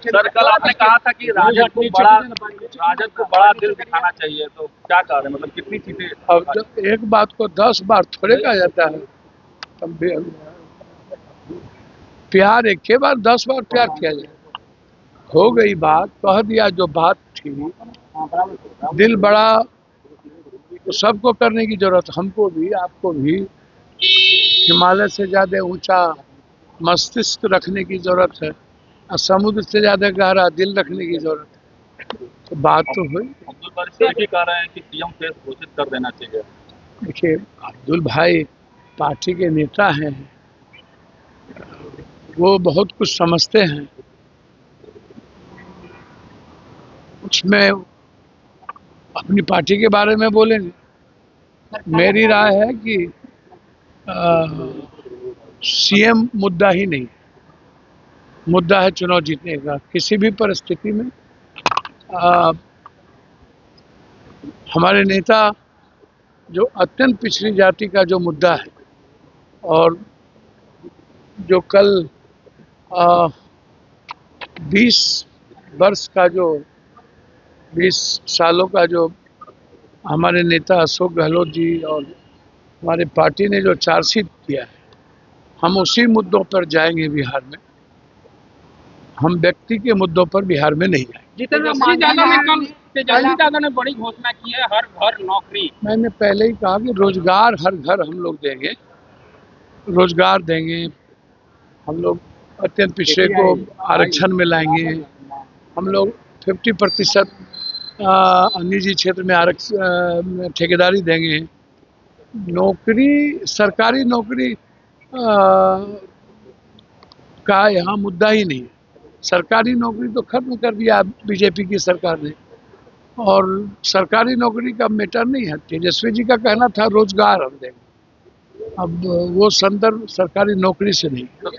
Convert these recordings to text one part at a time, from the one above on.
Sir कल आपने कहा था कि राजद को बड़ा दिल दिखाना चाहिए, तो क्या कह रहे हैं, मतलब कितनी सीटें? अब जब एक बात को 10 बार थोड़े कहा जाता है, तब भी प्यार एक के बार 10 बार प्यार किया जाए। हो गई बात, कह दिया जो बात थी। दिल बड़ा तो सबको करने की जरूरत, हमको भी आपको भी। हिमालय से ज्यादा ऊंचा मस्तिष्क रखने की जरूरत है और समुद्र से ज्यादा गहरा दिल रखने की जरूरत है। तो बात तो हुई। अब्दुल बारी सर भी कह रहे हैं कि पीएम फेस घोषित कर देना चाहिए। देखिए, अब्दुल भाई पार्टी के नेता हैं, वो बहुत कुछ समझते हैं। उसमें अपनी पार्टी के बारे में बोलेंगे। मेरी राय है कि सीएम मुद्दा ही नहीं, मुद्दा है चुनाव जीतने का। किसी भी परिस्थिति में हमारे नेता जो अत्यंत पिछड़ी जाति का जो मुद्दा है, और जो कल 20 वर्ष का जो 20 सालों का जो हमारे नेता अशोक गहलोत जी और हमारे पार्टी ने जो चार्जशीट किया है, हम उसी मुद्दों पर जाएंगे बिहार में। हम व्यक्ति के मुद्दों पर बिहार में नहीं जाएंगे। तेजस्वी यादव ने बड़ी घोषणा की है, हर घर नौकरी। मैंने पहले ही कहा कि रोजगार हर घर हम लोग देंगे, रोजगार देंगे। हम लोग अत्यंत पिछड़े को आरक्षण में लाएंगे। हम लोग 50% निजी क्षेत्र में आरक्षण ठेकेदारी देंगे। नौकरी, सरकारी नौकरी का यहाँ मुद्दा ही नहीं है। सरकारी नौकरी तो खत्म कर दिया बीजेपी की सरकार ने, और सरकारी नौकरी का मैटर नहीं है। तेजस्वी जी का कहना था रोजगार हम देंगे। अब वो संदर्भ सरकारी नौकरी से नहीं। तो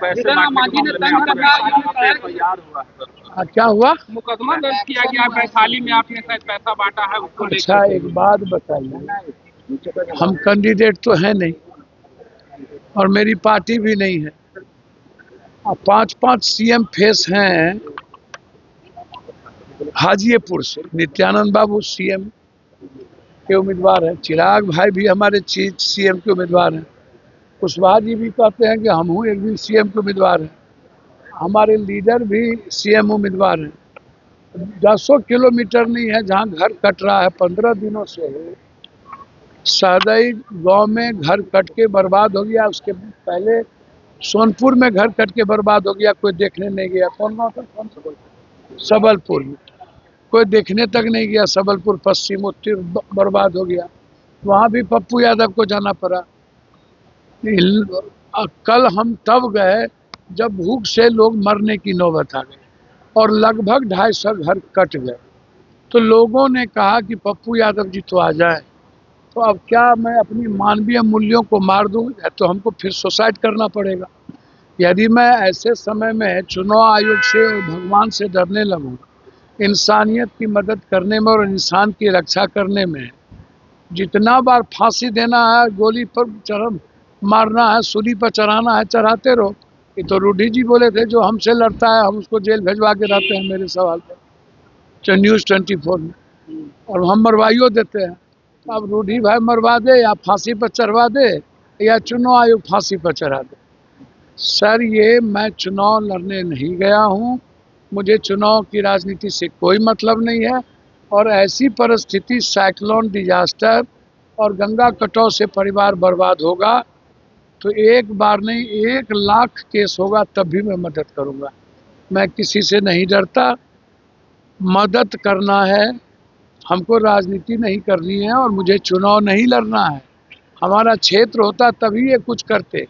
क्या हुआ? मुकदमा दर्ज किया गया वैशाली में, आपने शायद पैसा बांटा है उसको। अच्छा, एक बात बताइए, हम कैंडिडेट तो है नहीं और मेरी पार्टी भी नहीं है। अब 5-5 सीएम फेस हैं हाजीपुर से। नित्यानंद बाबू सीएम के उम्मीदवार हैं, चिराग भाई भी हमारे सीएम के उम्मीदवार हैं, कुशवाहा जी भी कहते हैं कि हम हूँ एक दिन सीएम के उम्मीदवार हैं, हमारे लीडर भी सीएम उम्मीदवार हैं। 10 किलोमीटर नहीं है जहाँ घर कट रहा है 15 दिनों से। सहदई गांव में घर कट के बर्बाद हो गया, उसके पहले सोनपुर में घर कट के बर्बाद हो गया, कोई देखने नहीं गया। कौन गाँव था? सबलपुर में कोई देखने तक नहीं गया। सबलपुर पश्चिम उत्तर बर्बाद हो गया, वहाँ भी पप्पू यादव को जाना पड़ा। कल हम तब गए जब भूख से लोग मरने की नौबत आ गई और लगभग 250 घर कट गए। तो लोगों ने कहा कि पप्पू यादव जी तो आ जाए। तो अब क्या मैं अपनी मानवीय मूल्यों को मार दूं, तो हमको फिर सुसाइड करना पड़ेगा। यदि मैं ऐसे समय में चुनाव आयोग से और भगवान से डरने लगूं, इंसानियत की मदद करने में और इंसान की रक्षा करने में, जितना बार फांसी देना है, गोली पर मारना है, सूली पर चढ़ाना है, चढ़ाते रहो। ये तो रूढ़ी जी बोले थे, जो हमसे लड़ता है हम उसको जेल भेजवा के रहते हैं मेरे सवाल पर न्यूज़ 24 में, और हम मरवाइयो देते हैं। अब रूढ़ी भाई मरवा दे या फांसी पर चढ़वा दे या चुनाव आयोग फांसी पर चढ़ा दे। सर, ये मैं चुनाव लड़ने नहीं गया हूँ, मुझे चुनाव की राजनीति से कोई मतलब नहीं है। और ऐसी परिस्थिति, साइक्लोन, डिजास्टर और गंगा कटाव से परिवार बर्बाद होगा तो एक बार नहीं 1 लाख केस होगा तब भी मैं मदद करूँगा। मैं किसी से नहीं डरता। मदद करना है हमको, राजनीति नहीं करनी है और मुझे चुनाव नहीं लड़ना है। हमारा क्षेत्र होता तभी ये कुछ करते।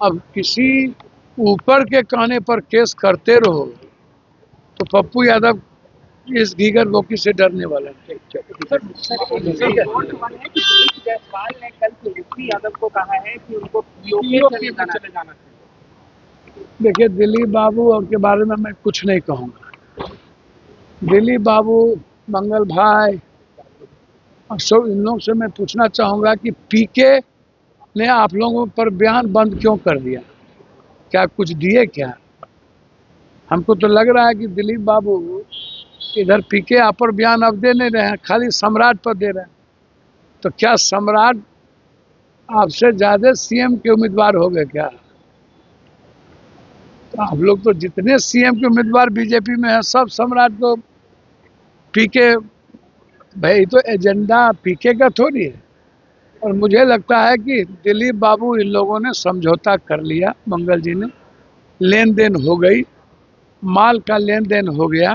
अब किसी ऊपर के कहने पर केस करते रहो तो पप्पू यादव इस घीगर बोकी से डरने वाला है। यादव को कहा है कि उनको चले जाना। देखिए, दिलीप बाबू और के बारे में मैं कुछ नहीं कहूँगा। दिलीप बाबू, मंगल भाई और सब इन लोगों से मैं पूछना चाहूँगा कि पीके ने आप लोगों पर बयान बंद क्यों कर दिया? क्या कुछ दिए क्या? हमको तो लग रहा है कि दिलीप बाबू इधर पीके अपर बयान अब दे नहीं रहे हैं, खाली सम्राट पर दे रहे हैं। तो क्या सम्राट आपसे ज्यादा सीएम के उम्मीदवार हो गए क्या? तो आप लोग तो जितने सीएम के उम्मीदवार बीजेपी में हैं सब सम्राट को पीके, भाई तो एजेंडा पीके का थोड़ी है। और मुझे लगता है कि दिलीप बाबू इन लोगों ने समझौता कर लिया, मंगल जी ने, लेन देन हो गई, माल का लेन देन हो गया,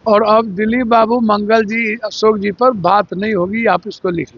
और अब दिलीप बाबू मंगल जी अशोक जी पर बात नहीं होगी, आप इसको लिख लो।